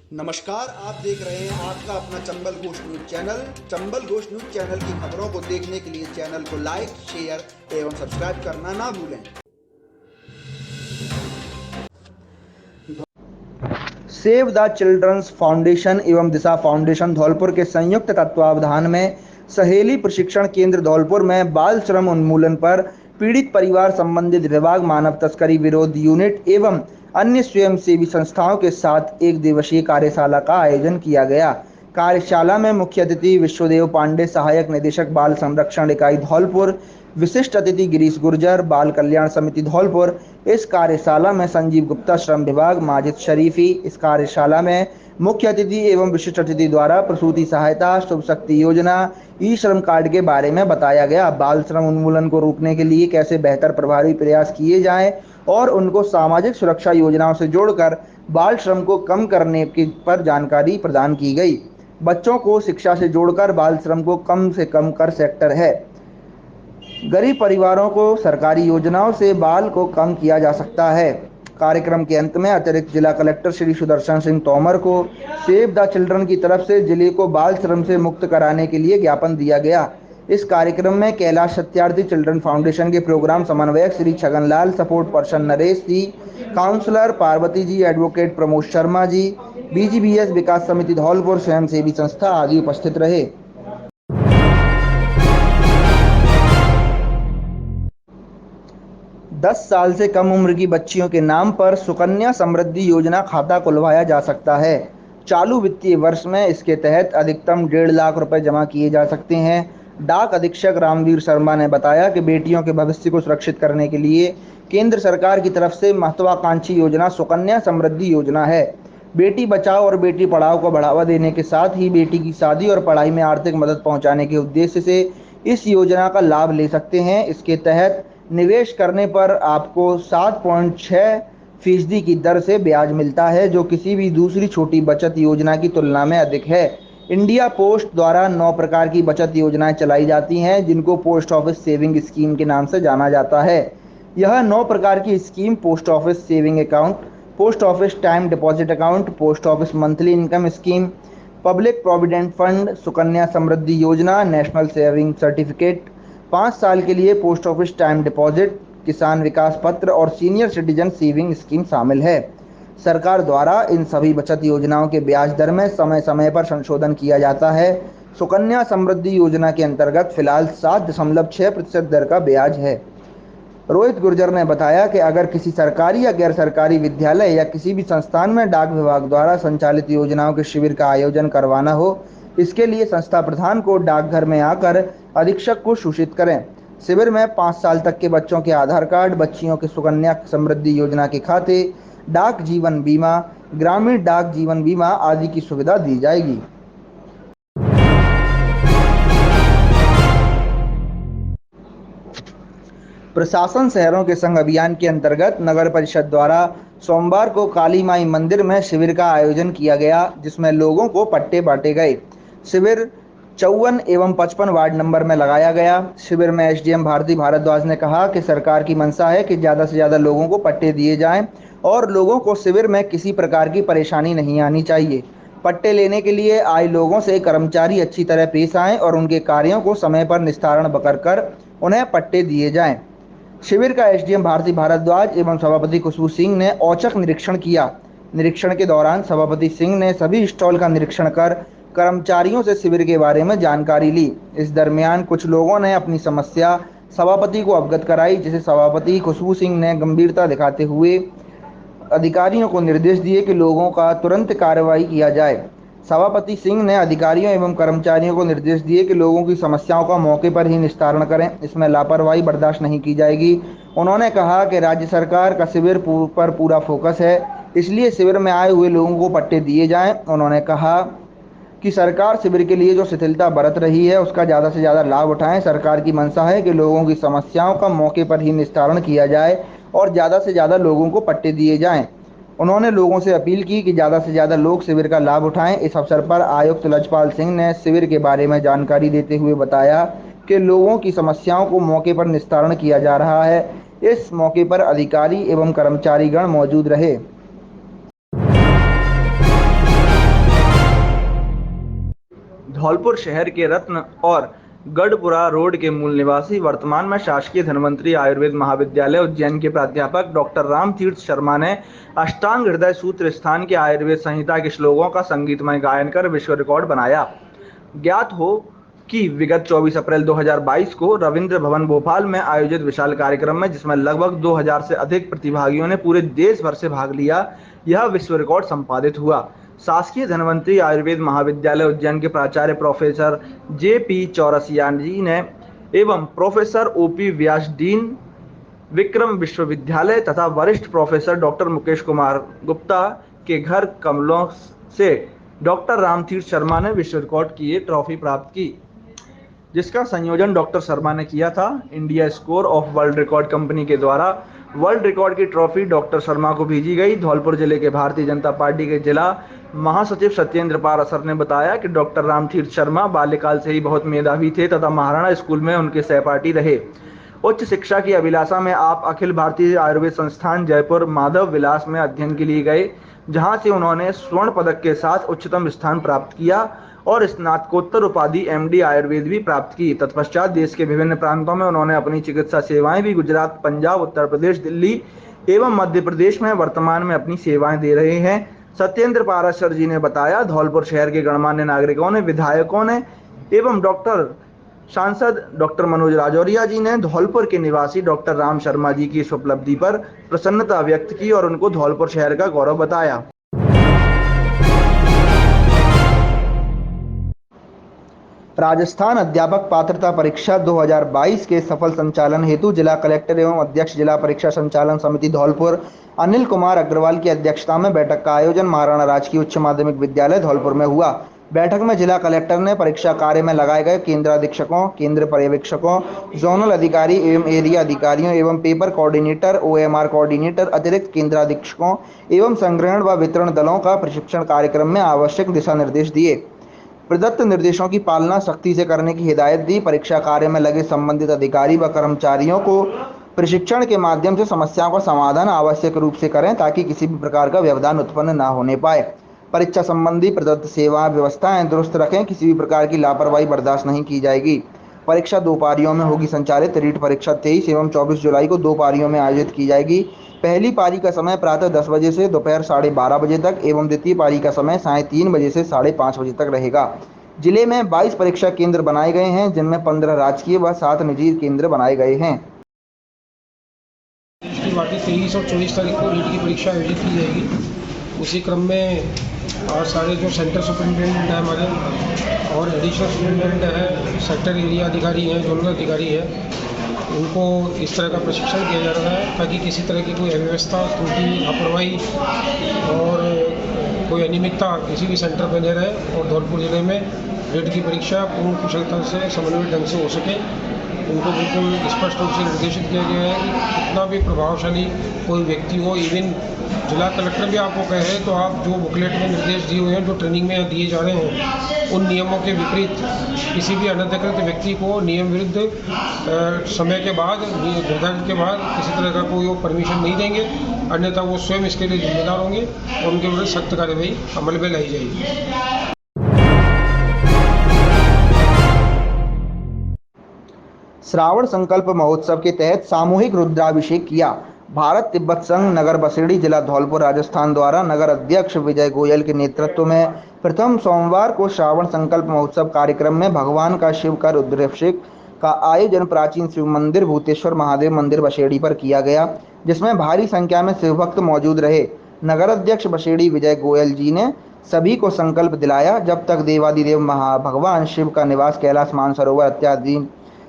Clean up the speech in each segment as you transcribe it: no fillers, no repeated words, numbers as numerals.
नमस्कार, आप देख रहे हैं आपका अपना Chambal Ghosh news channel. Chambal Ghosh news channel की खबरों को देखने के लिए चैनल को लाइक, शेयर एवं सब्सक्राइब करना ना भूलें। सेव द चिल्ड्रंस फाउंडेशन एवं दिशा फाउंडेशन धौलपुर के संयुक्त तत्वावधान में सहेली प्रशिक्षण केंद्र धौलपुर में बाल श्रम उन्मूलन पर पीड़ित परिवार संबंधित विभाग, मानव तस्करी विरोध यूनिट एवं अन्य स्वयंसेवी संस्थाओं के साथ एक दिवसीय कार्यशाला का आयोजन किया गया। कार्यशाला में मुख्य अतिथि विश्वदेव पांडे, सहायक निदेशक बाल संरक्षण इकाई धौलपुर, विशिष्ट अतिथि गिरीश गुर्जर, बाल कल्याण समिति धौलपुर। इस कार्यशाला में संजीव गुप्ता, श्रम विभाग, माजिद शरीफी। इस कार्यशाला में मुख्य अतिथि एवं विशिष्ट अतिथि द्वारा प्रसूति सहायता, शुभ शक्ति योजना, ई श्रम कार्ड के बारे में बताया गया। बाल श्रम उन्मूलन को रोकने के लिए कैसे बेहतर प्रभावी प्रयास किए जाएं और उनको सामाजिक सुरक्षा योजनाओं से जोड़कर बाल श्रम को कम करने पर जानकारी प्रदान की गई। बच्चों को शिक्षा से जोड़कर बाल श्रम को कम से कम कर सेक्टर है। गरीब परिवारों को सरकारी योजनाओं से बाल को कम किया जा सकता है। कार्यक्रम के अंत में अतिरिक्त जिला कलेक्टर श्री सुदर्शन सिंह तोमर को सेव द चिल्ड्रन की तरफ से जिले को बाल श्रम से मुक्त कराने के लिए ज्ञापन दिया गया। इस कार्यक्रम में कैलाश सत्यार्थी चिल्ड्रन फाउंडेशन के प्रोग्राम समन्वयक श्री छगनलाल, सपोर्ट पर्सन नरेश जी, counsellor Parvati ji, advocate Pramod Sharma ji, BGBS विकास समिति धौलपुर, स्वयंसेवी संस्था आदि उपस्थित रहे। 10 साल से कम उम्र की बच्चियों के नाम पर सुकन्या समृद्धि योजना खाता खुलवाया जा सकता है। चालू वित्तीय वर्ष में इसके तहत अधिकतम 1.5 लाख रुपए जमा किए जा सकते हैं। डाक अधीक्षक रामवीर शर्मा ने बताया कि बेटियों के भविष्य को सुरक्षित करने के लिए केंद्र सरकार की तरफ से महत्वाकांक्षी योजना सुकन्या समृद्धि योजना है। बेटी बचाओ और बेटी पढ़ाओ को बढ़ावा देने के साथ ही बेटी की शादी और पढ़ाई में आर्थिक मदद पहुंचाने के उद्देश्य से इस योजना का लाभ ले सकते हैं। इसके तहत निवेश करने पर आपको 7.6% की दर से ब्याज मिलता है, जो किसी भी दूसरी छोटी बचत योजना की तुलना में अधिक है। इंडिया पोस्ट द्वारा 9 प्रकार की बचत योजनाएं चलाई जाती हैं, जिनको पोस्ट ऑफिस सेविंग स्कीम के नाम से जाना जाता है। यह 9 प्रकार की scheme post office saving account, post office time deposit account, post office monthly income scheme, public provident fund, Sukanya Samriddhi Yojana, national saving certificate, 5 साल के लिए पोस्ट ऑफिस टाइम डिपॉजिट, किसान विकास पत्र और सीनियर सिटीजन सेविंग स्कीम शामिल है। सरकार द्वारा इन सभी बचत योजनाओं के ब्याज दर में समय समय पर संशोधन किया जाता है। सुकन्या समृद्धि योजना के अंतर्गत फिलहाल 7.6% दर का ब्याज है। रोहित गुर्जर ने बताया कि अगर किसी सरकारी या गैर सरकारी विद्यालय या किसी भी संस्थान में डाक विभाग द्वारा संचालित योजनाओं के शिविर का आयोजन करवाना हो, इसके लिए संस्था प्रधान को डाकघर में आकर अधीक्षक को सूचित करें। शिविर में 5 साल तक के बच्चों के आधार कार्ड, बच्चियों के सुकन्या समृद्धि योजना के खाते, डाक जीवन बीमा, ग्रामीण डाक जीवन बीमा आदि की सुविधा दी जाएगी। प्रशासन शहरों के संग अभियान के अंतर्गत नगर परिषद द्वारा सोमवार को काली माई मंदिर में शिविर का आयोजन किया गया, जिसमें लोगों को पट्टे बांटे गए। शिविर 54 एवं 55 वार्ड नंबर में लगाया गया। शिविर में एसडीएम भारती भारद्वाज ने कहा कि सरकार की मंशा है कि ज़्यादा से ज़्यादा लोगों को पट्टे दिए जाएं और लोगों को शिविर में किसी प्रकार की परेशानी नहीं आनी चाहिए। पट्टे लेने के लिए आए लोगों से कर्मचारी अच्छी तरह पेश आएं और उनके कार्यों को समय पर निस्तारण कर उन्हें पट्टे दिए जाएं। शिविर का एसडीएम भारती भारद्वाज एवं सभापति खुशबू सिंह ने औचक निरीक्षण किया। निरीक्षण के दौरान सभापति सिंह ने सभी स्टॉल का निरीक्षण कर कर्मचारियों से शिविर के बारे में जानकारी ली। इस दरमियान कुछ लोगों ने अपनी समस्या सभापति को अवगत कराई, जिसे सभापति खुशबू सिंह ने गंभीरता दिखाते हुए अधिकारियों को निर्देश दिए कि लोगों का तुरंत कार्रवाई किया जाए। सभापति सिंह ने अधिकारियों एवं कर्मचारियों को निर्देश दिए कि लोगों की समस्याओं का मौके पर ही निस्तारण करें, इसमें लापरवाही बर्दाश्त नहीं की जाएगी। उन्होंने कहा कि राज्य सरकार का शिविर पर पूरा फोकस है, इसलिए शिविर में आए हुए लोगों को पट्टे दिए जाएं। उन्होंने कहा कि सरकार शिविर के लिए जो शिथिलता बरत रही है, उसका ज़्यादा से ज़्यादा लाभ उठाएं। सरकार की मंशा है कि लोगों की समस्याओं का मौके पर ही निस्तारण किया जाए और ज़्यादा से ज़्यादा लोगों को पट्टे दिए जाएं। उन्होंने लोगों से अपील की कि ज़्यादा से ज़्यादा लोग शिविर का लाभ उठाएं। इस अवसर पर आयुक्त लजपाल सिंह ने शिविर के बारे में जानकारी देते हुए बताया कि लोगों की समस्याओं को मौके पर निस्तारण किया जा रहा है। इस मौके पर अधिकारी एवं कर्मचारीगण मौजूद रहे। धौलपुर शहर के रत्न और गढ़पुरा रोड के मूल निवासी, वर्तमान में शासकीय धन्वंतरी आयुर्वेद महाविद्यालय उज्जैन के प्राध्यापक डॉक्टर रामतीर्थ शर्मा ने अष्टांग हृदय सूत्र स्थान के आयुर्वेद संहिता के श्लोकों का संगीतमय गायन कर विश्व रिकॉर्ड बनाया। ज्ञात हो कि विगत 24 अप्रैल 2022 को रविंद्र भवन भोपाल में आयोजित विशाल कार्यक्रम में, जिसमें लगभग 2000 से अधिक प्रतिभागियों ने पूरे देश भर से भाग लिया, यह विश्व रिकॉर्ड संपादित हुआ। शासकीय धन्वंतरी आयुर्वेद महाविद्यालय उज्जैन के प्राचार्य प्रोफेसर जे.पी. चौरसिया जी ने एवं प्रोफेसर ओ.पी. व्यास, डीन विक्रम विश्वविद्यालय तथा वरिष्ठ प्रोफेसर डॉक्टर मुकेश कुमार गुप्ता के घर कमलों से डॉक्टर रामतीर्थ शर्मा ने विश्व रिकॉर्ड की ये ट्रॉफी प्राप्त की, जिसका संयोजन डॉक्टर शर्मा ने किया था। India score of world record company के द्वारा वर्ल्ड रिकॉर्ड की ट्रॉफी डॉक्टर शर्मा को भेजी गई। धौलपुर जिले के भारतीय जनता पार्टी के जिला महासचिव सत्येंद्र पारासर ने बताया कि डॉक्टर रामतीर्थ शर्मा बाल्यकाल से ही बहुत मेधावी थे तथा महाराणा स्कूल में उनके सहपाठी रहे। उच्च शिक्षा की अभिलाषा में आप अखिल भारतीय आयुर्वेद संस्थान जयपुर माधव विलास में अध्ययन के लिए गए, जहां से उन्होंने स्वर्ण पदक के साथ उच्चतम स्थान प्राप्त किया और स्नातकोत्तर उपाधि एमडी आयुर्वेद भी प्राप्त की। तत्पश्चात देश के विभिन्न प्रांतों में उन्होंने अपनी चिकित्सा सेवाएं भी गुजरात, पंजाब, उत्तर प्रदेश, दिल्ली एवं मध्य प्रदेश में वर्तमान में अपनी सेवाएं दे रहे हैं। सत्येंद्र पाराशर जी ने बताया, धौलपुर शहर के गणमान्य नागरिकों ने, विधायकों ने एवं सांसद डॉक्टर मनोज राजौरिया जी ने धौलपुर के निवासी डॉक्टर राम शर्मा जी की इस उपलब्धि पर प्रसन्नता व्यक्त की और उनको धौलपुर शहर का गौरव बताया। राजस्थान अध्यापक पात्रता परीक्षा 2022 के सफल संचालन हेतु जिला कलेक्टर एवं अध्यक्ष जिला परीक्षा संचालन समिति धौलपुर अनिल कुमार अग्रवाल की अध्यक्षता में बैठक का आयोजन महाराणा राजकीय उच्च माध्यमिक विद्यालय धौलपुर में हुआ। बैठक में जिला कलेक्टर ने परीक्षा कार्य में लगाए गए केंद्राधीक्षकों, केंद्र पर्यवेक्षकों, जोनल अधिकारी एवं एरिया अधिकारियों एवं पेपर कोऑर्डिनेटर, ओएमआर कोऑर्डिनेटर, अतिरिक्त केंद्राधीक्षकों एवं संग्रहण व वितरण दलों का प्रशिक्षण कार्यक्रम में आवश्यक दिशा निर्देश दिए। प्रदत्त निर्देशों की पालना सख्ती से करने की हिदायत दी। परीक्षा कार्य में लगे संबंधित अधिकारी व कर्मचारियों को प्रशिक्षण के माध्यम से समस्याओं का समाधान आवश्यक रूप से करें, ताकि किसी भी प्रकार का व्यवधान उत्पन्न न होने पाए। परीक्षा संबंधी प्रदत्त सेवा व्यवस्थाएं दुरुस्त रखें, किसी भी प्रकार की लापरवाही बर्दाश्त नहीं की जाएगी। परीक्षा 2 पारियों में होगी संचालित। रीट परीक्षा 23 एवं 24 जुलाई को 2 पारियों में आयोजित की जाएगी। पहली पारी का समय प्रातः 10 बजे से दोपहर 12:30 बजे तक एवं द्वितीय पारी का समय 3:30 बजे से 5:30 बजे तक रहेगा। जिले में 22 परीक्षा केंद्र बनाए गए हैं, जिनमें 15 राजकीय व 7 निजी केंद्र बनाए गए हैं। 23 और 24 तारीख को रीट की परीक्षा आयोजित की जाएगी। उसी क्रम में और सारे जो सेंटर सुपरिटेंडेंट हैं हमारे और एडिशनल सुपरिटेंडेंट हैं, सेक्टर एरिया अधिकारी हैं, जोनल अधिकारी हैं, उनको इस तरह का प्रशिक्षण दिया जा रहा है ताकि किसी तरह की कोई अव्यवस्था, त्रुटि, लापरवाही और कोई अनियमितता किसी भी सेंटर पर न रहे और धौलपुर जिले में रीट की परीक्षा पूर्ण कुशलता से समन्वित ढंग से हो सके। उनको बिल्कुल स्पष्ट रूप से निर्देशित किया गया है कि कितना भी प्रभावशाली कोई व्यक्ति हो, इवन जिला कलेक्टर भी आपको कहे तो आप जो बुकलेट में निर्देश दिए हुए हैं, जो ट्रेनिंग में दिए जा रहे हैं, उन नियमों के विपरीत किसी भी अनधिकृत व्यक्ति को नियम विरुद्ध समय के बाद, निर्धारित के बाद किसी तरह का कोई वो परमिशन नहीं देंगे, अन्यथा वो स्वयं इसके लिए जिम्मेदार होंगे और उनके विरुद्ध सख्त कार्रवाई अमल में लाई जाएगी। श्रावण संकल्प महोत्सव के तहत सामूहिक रुद्राभिषेक किया। भारत तिब्बत संघ नगर बसेड़ी जिला धौलपुर राजस्थान द्वारा नगर अध्यक्ष विजय गोयल के नेतृत्व में प्रथम सोमवार को श्रावण संकल्प महोत्सव कार्यक्रम में भगवान का शिव का रुद्राभिषेक का आयोजन प्राचीन शिव मंदिर भूतेश्वर महादेव मंदिर बसेड़ी पर किया गया, जिसमें भारी संख्या में शिव भक्त मौजूद रहे। नगर अध्यक्ष बसेड़ी विजय गोयल जी ने सभी को संकल्प दिलाया, जब तक देवादिदेव भगवान शिव का निवास कैलाश मानसरोवर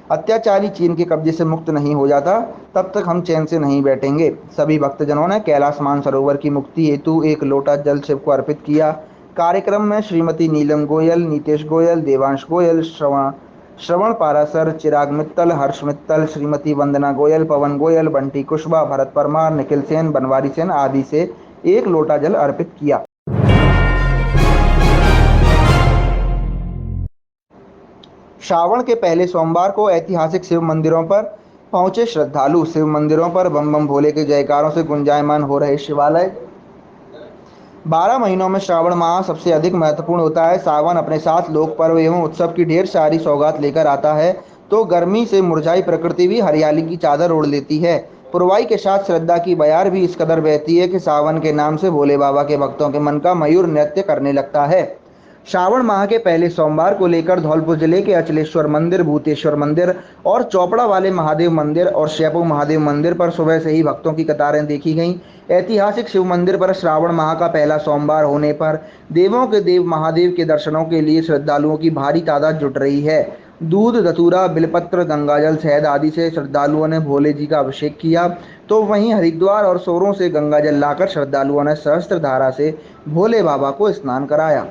अत्याचारी चीन के कब्जे से मुक्त नहीं हो जाता, तब तक हम चैन से नहीं बैठेंगे। सभी भक्तजनों ने कैलाश मानसरोवर की मुक्ति हेतु 1 लोटा जल शिव को अर्पित किया। कार्यक्रम में श्रीमती नीलम गोयल, नीतेश गोयल, देवांश गोयल, श्रवण पारासर, चिराग मित्तल, हर्ष मित्तल, श्रीमती वंदना गोयल, पवन गोयल, बंटी कुशवाहा, भरत परमार, निखिल सेन, बनवारी सेन आदि से 1 लोटा जल अर्पित किया। श्रावण के पहले सोमवार को ऐतिहासिक शिव मंदिरों पर पहुंचे श्रद्धालु। शिव मंदिरों पर बम बम भोले के जयकारों से गुंजायमान हो रहे शिवालय 12 महीनों में श्रावण माह सबसे अधिक महत्वपूर्ण होता है। सावन अपने साथ लोक पर्व एवं उत्सव की ढेर सारी सौगात लेकर आता है, तो गर्मी से मुरझाई प्रकृति भी हरियाली की चादर ओढ़ लेती है। पुरवाई के साथ श्रद्धा की बयार भी इस कदर बहती है कि सावन के नाम से भोले बाबा के भक्तों के मन का मयूर नृत्य करने लगता है। श्रावण माह के पहले सोमवार को लेकर धौलपुर जिले के अचलेश्वर मंदिर, भूतेश्वर मंदिर और चौपड़ा वाले महादेव मंदिर और शैपू महादेव मंदिर पर सुबह से ही भक्तों की कतारें देखी गईं। ऐतिहासिक शिव मंदिर पर श्रावण माह का पहला सोमवार होने पर देवों के देव महादेव के दर्शनों के लिए श्रद्धालुओं की भारी तादाद जुट रही है। दूध, धतूरा, बिलपत्र, गंगाजल, शहद आदि से श्रद्धालुओं ने भोले जी का अभिषेक किया, तो वहीं हरिद्वार और सोरों से गंगाजल लाकर श्रद्धालुओं ने सहस्त्र धारा से भोले बाबा को स्नान कराया।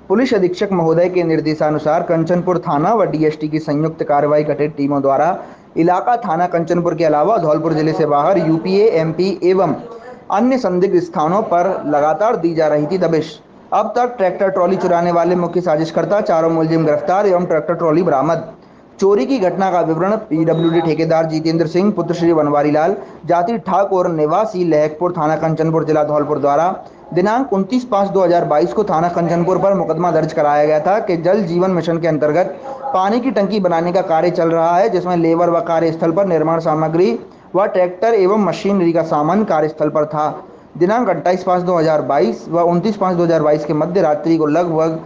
पुलिस अधीक्षक महोदय के निर्देशानुसार कंचनपुर थाना व डीएसटी की संयुक्त कार्रवाई गठित टीमों द्वारा इलाका थाना कंचनपुर के अलावा धौलपुर जिले से बाहर यूपीए, एमपी एवं अन्य संदिग्ध स्थानों पर लगातार दी जा रही थी दबिश। अब तक ट्रैक्टर ट्रॉली चुराने वाले मुख्य साजिशकर्ता, चारों मुलजिम गिरफ्तार एवं ट्रैक्टर ट्रॉली बरामद। चोरी की घटना का विवरण पीडब्ल्यूडी ठेकेदार जितेंद्र सिंह पुत्र श्री बनवारी लाल, जाति ठाकुर, निवासी लहकपुर, थाना कंचनपुर, जिला धौलपुर द्वारा दिनांक 29/5/2022 को थाना कंचनपुर पर मुकदमा दर्ज कराया गया था कि जल जीवन मिशन के अंतर्गत पानी की टंकी बनाने का कार्य चल रहा है, जिसमें लेबर व कार्यस्थल पर निर्माण सामग्री व ट्रैक्टर एवं मशीनरी का सामान कार्यस्थल पर था। दिनांक 28/5/2022 व 29/5/2022 के मध्य रात्रि को लगभग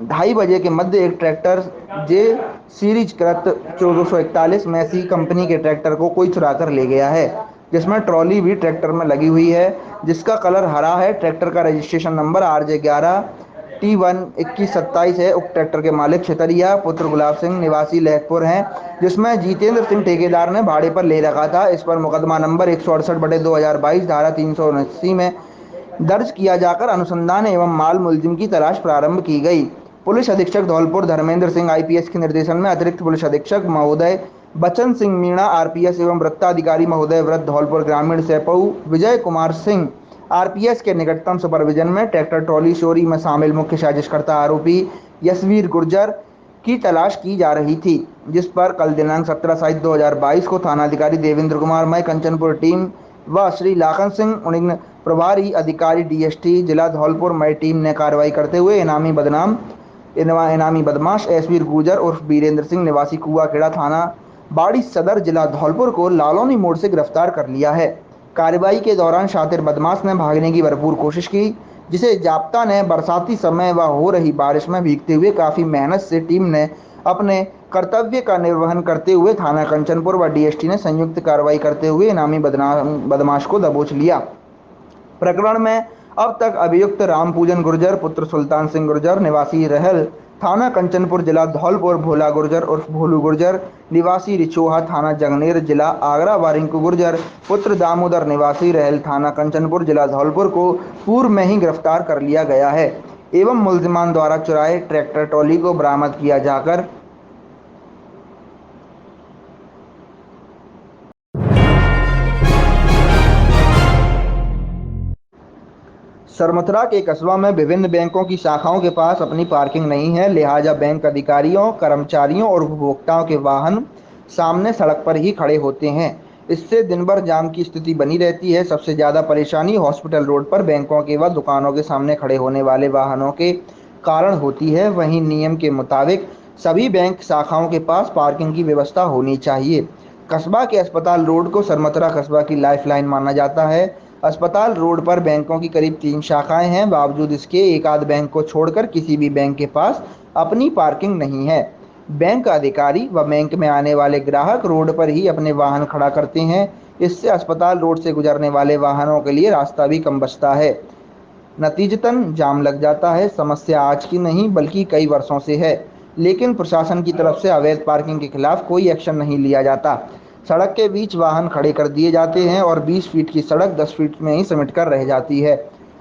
2:30 बजे के मध्य एक ट्रैक्टर जे सीरीज कृत 1441 मैसी कंपनी के ट्रैक्टर को कोई चुरा कर ले गया है, जिसमें ट्रॉली भी ट्रैक्टर में लगी हुई है, जिसका कलर हरा है। ट्रैक्टर का रजिस्ट्रेशन नंबर RJ11T12127 है। उक्त ट्रैक्टर के मालिक छितरिया पुत्र गुलाब सिंह निवासी लहकपुर हैं, जिसमें जितेंद्र सिंह ठेकेदार ने भाड़े पर ले रखा था। इस पर मुकदमा नंबर 168/2022 धारा 379 में दर्ज किया जाकर अनुसंधान एवं माल मुलजिम की तलाश प्रारंभ की गई। पुलिस अधीक्षक धौलपुर धर्मेंद्र सिंह आईपीएस के निर्देशन में अतिरिक्त पुलिस अधीक्षक महोदय बचन सिंह मीणा आरपीएस एवं वृत्ताधिकारी महोदय वृत्त धौलपुर ग्रामीण सेपऊ विजय कुमार सिंह आरपीएस के निकटतम सुपरविजन में ट्रैक्टर ट्रॉली चोरी में शामिल मुख्य साजिशकर्ता आरोपी यशवीर गुर्जर की तलाश की जा रही थी, जिस पर कल दिनांक 17/7/2022 को थानाधिकारी देवेंद्र कुमार मय कंचनपुर टीम व श्री लाखन सिंह उन्हीं प्रभारी अधिकारी डीएसटी जिला धौलपुर मय टीम ने कार्रवाई करते हुए इनामी बदमाश एसवीर गुर्जर उर्फ वीरेंद्र सिंह निवासी कुआखेड़ा थाना बाड़ी सदर जिला धौलपुर को लालौनी मोड़ से गिरफ्तार कर लिया है। कार्रवाई के दौरान शातिर बदमाश ने भागने की भरपूर कोशिश की, जिसे जाप्ता ने बरसाती समय व हो रही बारिश में भीगते हुए काफ़ी मेहनत से टीम ने अपने कर्तव्य का निर्वहन करते हुए थाना कंचनपुर व डीएसटी ने संयुक्त कार्रवाई करते हुए इनामी बदमाश को दबोच लिया। प्रकरण में अब तक अभियुक्त रामपूजन गुर्जर पुत्र सुल्तान सिंह गुर्जर निवासी रहल थाना कंचनपुर जिला धौलपुर, भोला गुर्जर उर्फ भोलू गुर्जर निवासी रिचोहा थाना जंगनेर जिला आगरा व रिंकू गुर्जर पुत्र दामोदर निवासी रहल थाना कंचनपुर जिला धौलपुर को पूर्व में ही गिरफ्तार कर लिया गया है एवं मुलजिमान द्वारा चुराए ट्रैक्टर ट्रॉली को बरामद किया जाकर सरमथुरा के कस्बा में विभिन्न बैंकों की शाखाओं के पास अपनी पार्किंग नहीं है, लिहाजा बैंक अधिकारियों, कर्मचारियों और उपभोक्ताओं के वाहन सामने सड़क पर ही खड़े होते हैं। इससे दिन भर जाम की स्थिति बनी रहती है। सबसे ज़्यादा परेशानी हॉस्पिटल रोड पर बैंकों के व दुकानों के सामने खड़े होने वाले वाहनों के कारण होती है। वहीं नियम के मुताबिक सभी बैंक शाखाओं के पास पार्किंग की व्यवस्था होनी चाहिए। कस्बा के अस्पताल रोड को सरमथुरा कस्बा की लाइफलाइन माना जाता है। अस्पताल रोड पर बैंकों की करीब 3 शाखाएं हैं, बावजूद इसके एक आध बैंक को छोड़कर किसी भी बैंक के पास अपनी पार्किंग नहीं है। बैंक अधिकारी व बैंक में आने वाले ग्राहक रोड पर ही अपने वाहन खड़ा करते हैं। इससे अस्पताल रोड से गुजरने वाले वाहनों के लिए रास्ता भी कम बचता है, नतीजतन जाम लग जाता है। समस्या आज की नहीं बल्कि कई वर्षों से है, लेकिन प्रशासन की तरफ से अवैध पार्किंग के खिलाफ कोई एक्शन नहीं लिया जाता। सड़क के बीच वाहन खड़े कर दिए जाते हैं और 20 फीट की सड़क 10 फीट में ही सिमट कर रह जाती है।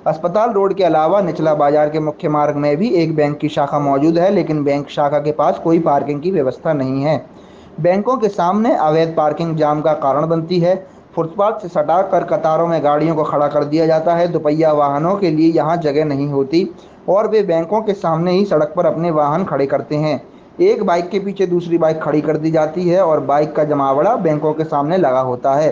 अस्पताल रोड के अलावा निचला बाजार के मुख्य मार्ग में भी एक बैंक की शाखा मौजूद है, लेकिन बैंक शाखा के पास कोई पार्किंग की व्यवस्था नहीं है। बैंकों के सामने अवैध पार्किंग जाम का कारण बनती है। फुटपाथ से सटा कर कतारों में गाड़ियों को खड़ा कर दिया जाता है। दोपहिया वाहनों के लिए यहाँ जगह नहीं होती और वे बैंकों के सामने ही सड़क पर अपने वाहन खड़े करते हैं। एक बाइक के पीछे दूसरी बाइक खड़ी कर दी जाती है और बाइक का जमावड़ा बैंकों के सामने लगा होता है।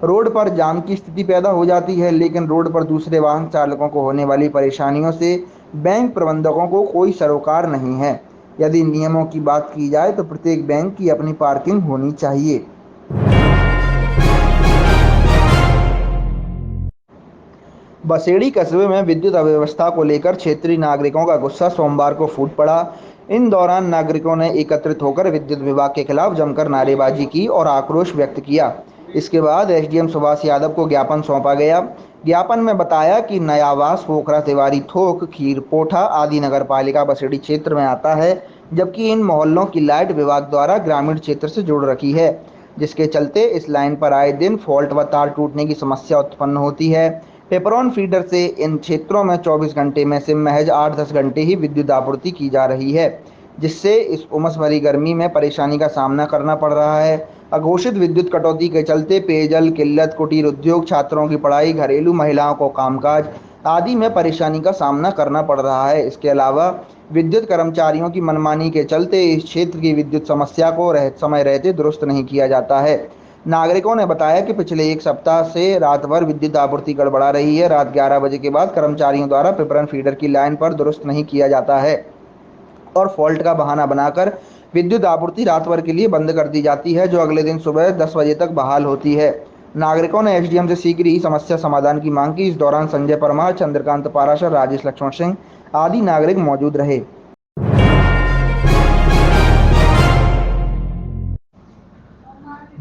रोड पर जाम की स्थिति पैदा हो जाती है, लेकिन रोड पर दूसरे वाहन चालकों को होने वाली परेशानियों से बैंक प्रबंधकों को कोई सरोकार नहीं है। यदि नियमों की बात की जाए तो प्रत्येक बैंक की अपनी पार्किंग होनी चाहिए। बसेड़ी कस्बे में विद्युत अव्यवस्था को लेकर क्षेत्रीय नागरिकों का गुस्सा सोमवार को फूट पड़ा। इन दौरान नागरिकों ने एकत्रित होकर विद्युत विभाग के खिलाफ जमकर नारेबाजी की और आक्रोश व्यक्त किया। इसके बाद एसडीएम सुभाष यादव को ज्ञापन सौंपा गया। ज्ञापन में बताया कि नयावास, पोखरा, तिवारी थोक, खीरपोठा आदि नगर पालिका बसेड़ी क्षेत्र में आता है, जबकि इन मोहल्लों की लाइट विभाग द्वारा ग्रामीण क्षेत्र से जोड़ रखी है, जिसके चलते इस लाइन पर आए दिन फॉल्ट व तार टूटने की समस्या उत्पन्न होती है। पेपरॉन फीडर से इन क्षेत्रों में 24 घंटे में से महज 8-10 घंटे ही विद्युत आपूर्ति की जा रही है, जिससे इस उमस भरी गर्मी में परेशानी का सामना करना पड़ रहा है। अघोषित विद्युत कटौती के चलते पेयजल किल्लत, कुटीर उद्योग, छात्रों की पढ़ाई, घरेलू महिलाओं को कामकाज आदि में परेशानी का सामना करना पड़ रहा है। इसके अलावा विद्युत कर्मचारियों की मनमानी के चलते इस क्षेत्र की विद्युत समस्या को समय रहते दुरुस्त नहीं किया जाता है। नागरिकों ने बताया कि पिछले एक सप्ताह से रात भर विद्युत आपूर्ति गड़बड़ा रही है। रात 11 बजे के बाद कर्मचारियों द्वारा पेपरन फीडर की लाइन पर दुरुस्त नहीं किया जाता है और फॉल्ट का बहाना बनाकर विद्युत आपूर्ति रात भर के लिए बंद कर दी जाती है, जो अगले दिन सुबह 10 बजे तक बहाल होती है। नागरिकों ने एसडीएम से शीघ्र ही समस्या समाधान की मांग की। इस दौरान संजय परमार, चंद्रकांत पाराशर, राजेश लक्ष्मण सिंह आदि नागरिक मौजूद रहे।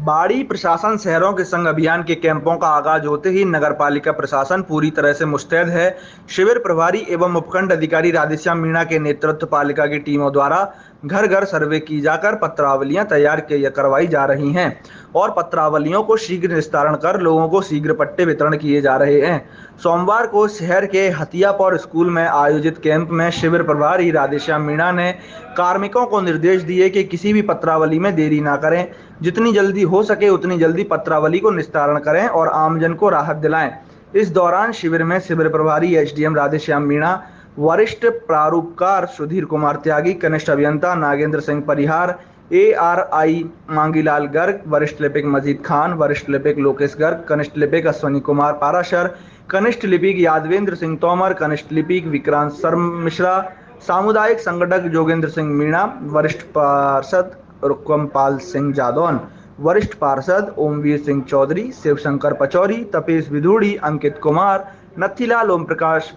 बाड़ी प्रशासन शहरों के संग अभियान के कैंपों का आगाज होते ही नगर पालिका प्रशासन पूरी तरह से मुस्तैद है। शिविर प्रभारी एवं उपखंड अधिकारी राधेश्याम मीणा के नेतृत्व पालिका की टीमों द्वारा घर घर सर्वे की जाकर पत्रावलियां तैयार करवाई जा रही हैं और पत्रावलियों को शीघ्र निस्तारण कर लोगों को शीघ्र पट्टे वितरण किए जा रहे हैं। सोमवार को शहर के हथियापौर स्कूल में आयोजित कैंप में शिविर प्रभारी राधेश्याम मीणा ने कार्मिकों को निर्देश दिए कि किसी भी पत्रावली में देरी ना करें, जितनी जल्दी हो सके उतनी जल्दी पत्रावली को निस्तारण करें और आमजन को राहत दिलाएं। इस दौरान शिविर में शिविर प्रभारी एसडीएम राधेश्याम मीणा, वरिष्ठ प्रारूपकार सुधीर कुमार त्यागी, कनिष्ठ अभियंता नागेंद्र सिंह परिहार, एआरआई मांगीलाल गर्ग, वरिष्ठ लिपिक मजीद खान, वरिष्ठ लिपिक लोकेश गर्ग, कनिष्ठ लिपिक अश्वनी कुमार पाराशर, कनिष्ठ लिपिक यादवेंद्र सिंह तोमर, कनिष्ठ लिपिक विक्रांत शर्म मिश्रा, सामुदायिक संगठक जोगेंद्र सिंह मीणा, वरिष्ठ पार्षद रुकमपाल सिंह जादौन, वरिष्ठ पार्षद ओमवीर सिंह चौधरी, शिवशंकर पचौरी, तपेश विधूड़ी, अंकित कुमार, नथीलाल ओम प्रकाश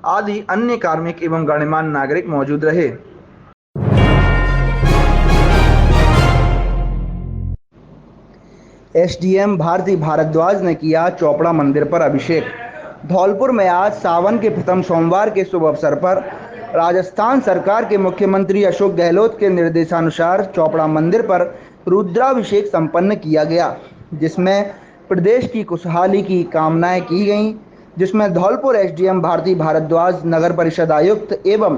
आदि अन्य कार्मिक एवं गणमान्य नागरिक मौजूद रहे। एसडीएम भारती भारद्वाज ने किया चोपड़ा मंदिर पर अभिषेक। धौलपुर में आज सावन के प्रथम सोमवार के शुभ अवसर पर राजस्थान सरकार के मुख्यमंत्री अशोक गहलोत के निर्देशानुसार चोपड़ा मंदिर पर रुद्राभिषेक संपन्न किया गया, जिसमें प्रदेश की खुशहाली की कामनाएं की गईं। जिसमें धौलपुर एसडीएम भारती भारद्वाज, नगर परिषद आयुक्त एवं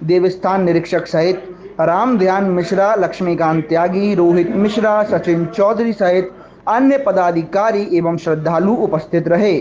देवस्थान निरीक्षक सहित राम ध्यान मिश्रा, लक्ष्मीकांत त्यागी, रोहित मिश्रा, सचिन चौधरी सहित अन्य पदाधिकारी एवं श्रद्धालु उपस्थित रहे।